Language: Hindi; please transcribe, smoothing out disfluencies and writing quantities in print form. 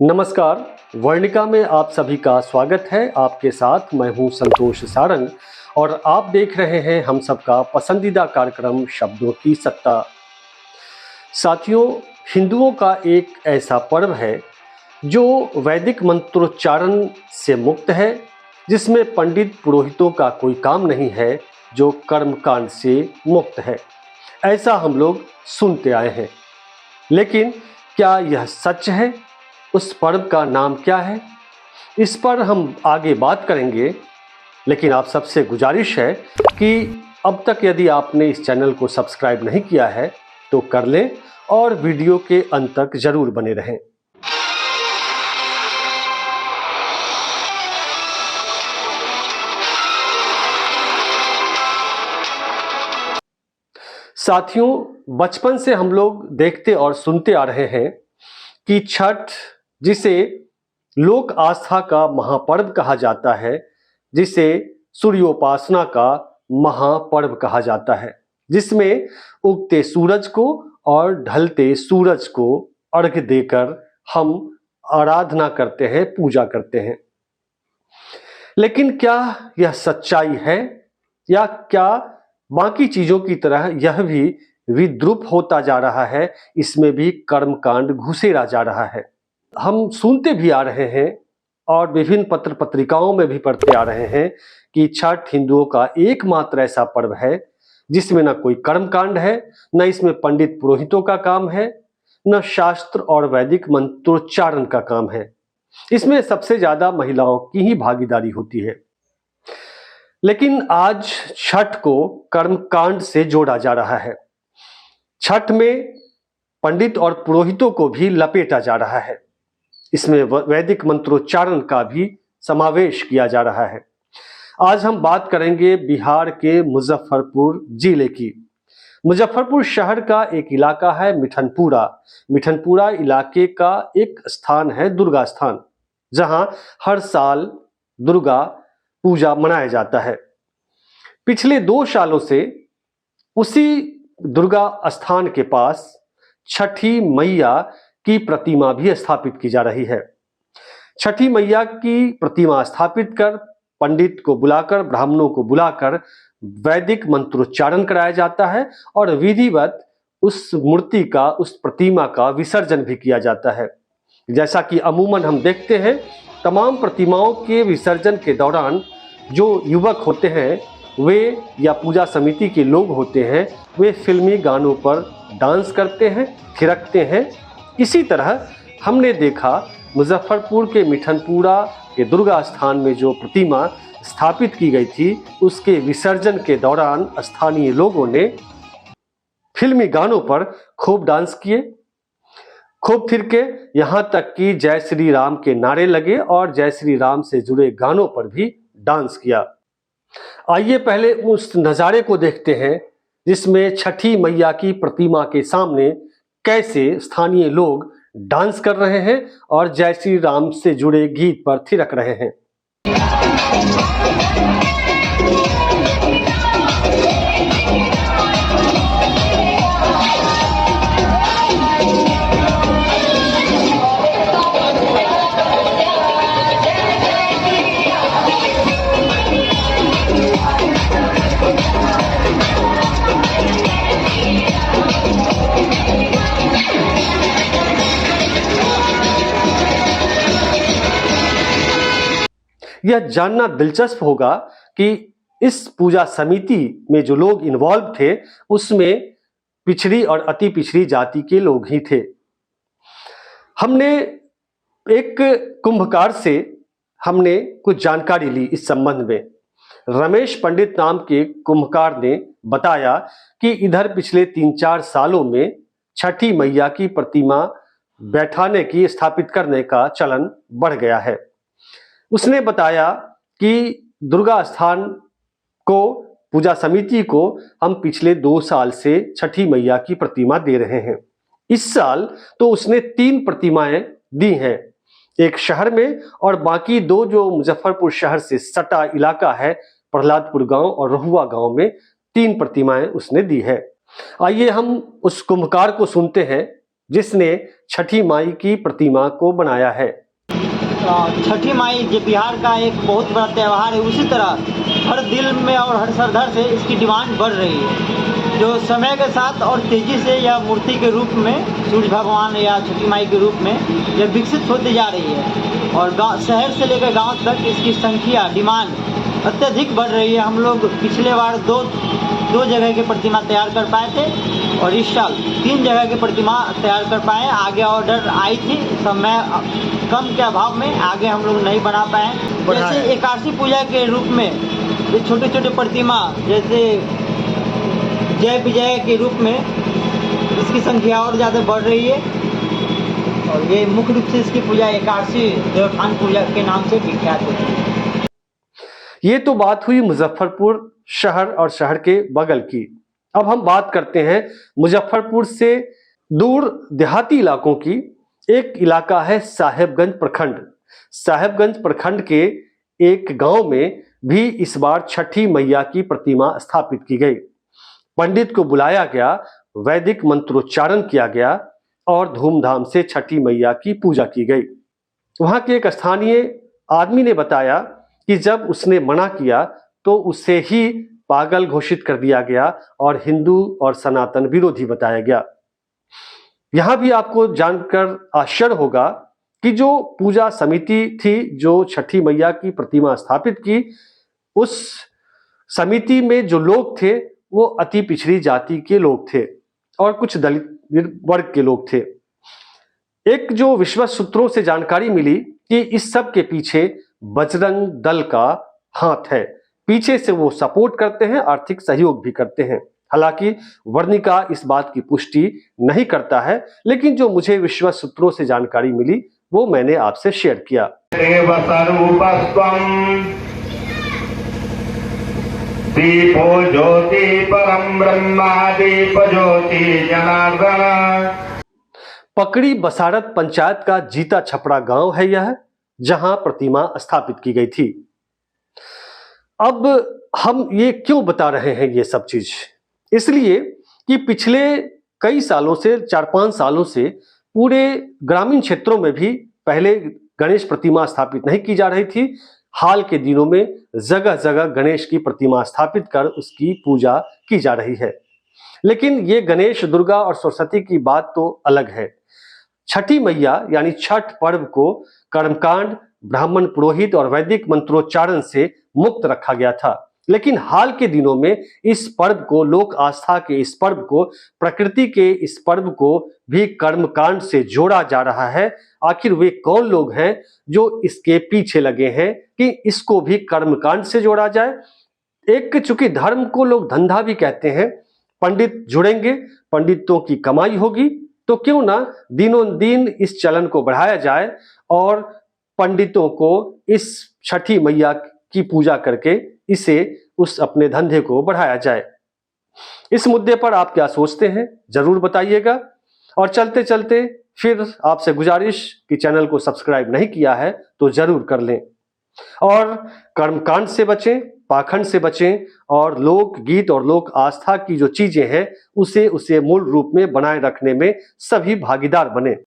नमस्कार। वर्णिका में आप सभी का स्वागत है। आपके साथ मैं हूं संतोष सारंग और आप देख रहे हैं हम सबका पसंदीदा कार्यक्रम शब्दों की सत्ता। साथियों, हिंदुओं का एक ऐसा पर्व है जो वैदिक मंत्रोच्चारण से मुक्त है, जिसमें पंडित पुरोहितों का कोई काम नहीं है, जो कर्मकांड से मुक्त है। ऐसा हम लोग सुनते आए हैं, लेकिन क्या यह सच है? उस पर्व का नाम क्या है? इस पर हम आगे बात करेंगे, लेकिन आप सबसे गुजारिश है कि अब तक यदि आपने इस चैनल को सब्सक्राइब नहीं किया है तो कर लें और वीडियो के अंत तक जरूर बने रहें। साथियों, बचपन से हम लोग देखते और सुनते आ रहे हैं कि छठ, जिसे लोक आस्था का महापर्व कहा जाता है, जिसे सूर्योपासना का महापर्व कहा जाता है, जिसमें उगते सूरज को और ढलते सूरज को अर्घ्य देकर हम आराधना करते हैं, पूजा करते हैं। लेकिन क्या यह सच्चाई है, या क्या बाकी चीजों की तरह यह भी विद्रूप होता जा रहा है? इसमें भी कर्मकांड घुसेरा जा रहा है। हम सुनते भी आ रहे हैं और विभिन्न पत्र पत्रिकाओं में भी पढ़ते आ रहे हैं कि छठ हिंदुओं का एकमात्र ऐसा पर्व है जिसमें न कोई कर्मकांड है, न इसमें पंडित पुरोहितों का काम है, न शास्त्र और वैदिक मंत्रोच्चारण का काम है। इसमें सबसे ज्यादा महिलाओं की ही भागीदारी होती है। लेकिन आज छठ को कर्मकांड से जोड़ा जा रहा है। छठ में पंडित और पुरोहितों को भी लपेटा जा रहा है। इसमें वैदिक मंत्रोच्चारण का भी समावेश किया जा रहा है। आज हम बात करेंगे बिहार के मुजफ्फरपुर जिले की। मुजफ्फरपुर शहर का एक इलाका है मिठनपुरा। मिठनपुरा इलाके का एक स्थान है दुर्गा स्थान, जहां हर साल दुर्गा पूजा मनाया जाता है। पिछले 2 सालों से उसी दुर्गा स्थान के पास छठी मैया की प्रतिमा भी स्थापित की जा रही है। छठी मैया की प्रतिमा स्थापित कर पंडित को बुलाकर, ब्राह्मणों को बुलाकर वैदिक मंत्रोच्चारण कराया जाता है और विधिवत उस मूर्ति का, उस प्रतिमा का विसर्जन भी किया जाता है। जैसा कि अमूमन हम देखते हैं, तमाम प्रतिमाओं के विसर्जन के दौरान जो युवक होते हैं वे, या पूजा समिति के लोग होते हैं, वे फिल्मी गानों पर डांस करते हैं, थिरकते हैं। इसी तरह हमने देखा मुजफ्फरपुर के मिठनपुरा के दुर्गा स्थान में जो प्रतिमा स्थापित की गई थी, उसके विसर्जन के दौरान स्थानीय लोगों ने फिल्मी गानों पर खूब डांस किए, खूब थिरके, यहाँ तक कि जय श्री राम के नारे लगे और जय श्री राम से जुड़े गानों पर भी डांस किया। आइए पहले उस नज़ारे को देखते हैं जिसमें छठी मैया की प्रतिमा के सामने कैसे स्थानीय लोग डांस कर रहे हैं और जय श्री राम से जुड़े गीत पर थिरक रहे हैं। यह जानना दिलचस्प होगा कि इस पूजा समिति में जो लोग इन्वॉल्व थे, उसमें पिछड़ी और अति पिछड़ी जाति के लोग ही थे। हमने एक कुंभकार से हमने कुछ जानकारी ली इस संबंध में। रमेश पंडित नाम के कुंभकार ने बताया कि इधर पिछले 3-4 सालों में छठी मैया की प्रतिमा बैठाने की, स्थापित करने का चलन बढ़ गया है। उसने बताया कि दुर्गा स्थान को, पूजा समिति को हम पिछले 2 साल से छठी मैया की प्रतिमा दे रहे हैं। इस साल तो उसने 3 प्रतिमाएं दी हैं, एक शहर में और बाकी 2 जो मुजफ्फरपुर शहर से सटा इलाका है, प्रहलादपुर गांव और रहुआ गांव में 3 प्रतिमाएं उसने दी है। आइए हम उस कुंभकार को सुनते हैं जिसने छठी माई की प्रतिमा को बनाया है। छठी माई जो बिहार का एक बहुत बड़ा त्यौहार है, उसी तरह हर दिल में और हर श्रद्धा से इसकी डिमांड बढ़ रही है, जो समय के साथ और तेज़ी से यह मूर्ति के रूप में सूर्य भगवान या छठी माई के रूप में यह विकसित होती जा रही है और शहर से लेकर गांव तक इसकी संख्या डिमांड अत्यधिक बढ़ रही है। हम लोग पिछले बार दो जगह की प्रतिमा तैयार कर पाए थे और इस साल 3 जगह की प्रतिमा तैयार कर पाए। आगे ऑर्डर आई थी, समय कम के अभाव में आगे हम लोग नहीं बना पाए। जैसे एकादशी पूजा के रूप में ये छोटे छोटे प्रतिमा जैसे जय विजय के रूप में इसकी संख्या और ज़्यादा बढ़ रही है और ये मुख्य रूप से इसकी पूजा एकादशी देवोत्थान पूजा के नाम से विख्यात होती है। ये तो बात हुई मुजफ्फरपुर शहर और शहर के बगल की। अब हम बात करते हैं मुजफ्फरपुर से दूर देहाती इलाकों की। एक इलाका है साहेबगंज प्रखंड। साहेबगंज प्रखंड के एक गांव में भी इस बार छठी मैया की प्रतिमा स्थापित की गई। पंडित को बुलाया गया, वैदिक मंत्रोच्चारण किया गया और धूमधाम से छठी मैया की पूजा की गई। वहां के एक स्थानीय आदमी ने बताया कि जब उसने मना किया तो उसे ही पागल घोषित कर दिया गया और हिंदू और सनातन विरोधी बताया गया। यहां भी आपको जानकर आश्चर्य होगा कि जो पूजा समिति थी जो छठी मैया की प्रतिमा स्थापित की, उस समिति में जो लोग थे वो अति पिछड़ी जाति के लोग थे और कुछ दलित वर्ग के लोग थे। एक जो विश्वस्त सूत्रों से जानकारी मिली कि इस सब के पीछे बजरंग दल का हाथ है, पीछे से वो सपोर्ट करते हैं, आर्थिक सहयोग भी करते हैं। हालांकि वर्णिका इस बात की पुष्टि नहीं करता है, लेकिन जो मुझे विश्वस्त सूत्रों से जानकारी मिली वो मैंने आपसे शेयर किया। दीपो ज्योति परम ब्रह्मा दीप ज्योति जनार्दन। पकड़ी बसारत पंचायत का जीता छपड़ा गांव है यह, जहां प्रतिमा स्थापित की गई थी। अब हम ये क्यों बता रहे हैं ये सब चीज? इसलिए कि पिछले कई सालों से 4-5 सालों से पूरे ग्रामीण क्षेत्रों में भी पहले गणेश प्रतिमा स्थापित नहीं की जा रही थी। हाल के दिनों में जगह जगह गणेश की प्रतिमा स्थापित कर उसकी पूजा की जा रही है। लेकिन ये गणेश, दुर्गा और सरस्वती की बात तो अलग है। छठी मैया यानी छठ पर्व को कर्मकांड, ब्राह्मण पुरोहित और वैदिक मंत्रोच्चारण से मुक्त रखा गया था। लेकिन हाल के दिनों में इस पर्व को, लोक आस्था के इस पर्व को, प्रकृति के इस पर्व को भी कर्मकांड से जोड़ा जा रहा है। आखिर वे कौन लोग हैं जो इसके पीछे लगे हैं कि इसको भी कर्मकांड से जोड़ा जाए? एक चूंकि धर्म को लोग धंधा भी कहते हैं, पंडित जुड़ेंगे, पंडितों की कमाई होगी, तो क्यों ना दिनों दिन इस चलन को बढ़ाया जाए और पंडितों को इस छठी मैया की पूजा करके इसे उस अपने धंधे को बढ़ाया जाए। इस मुद्दे पर आप क्या सोचते हैं जरूर बताइएगा। और चलते चलते फिर आपसे गुजारिश कि चैनल को सब्सक्राइब नहीं किया है तो जरूर कर लें और कर्मकांड से बचें, पाखंड से बचें और लोक गीत और लोक आस्था की जो चीजें हैं उसे मूल रूप में बनाए रखने में सभी भागीदार बने।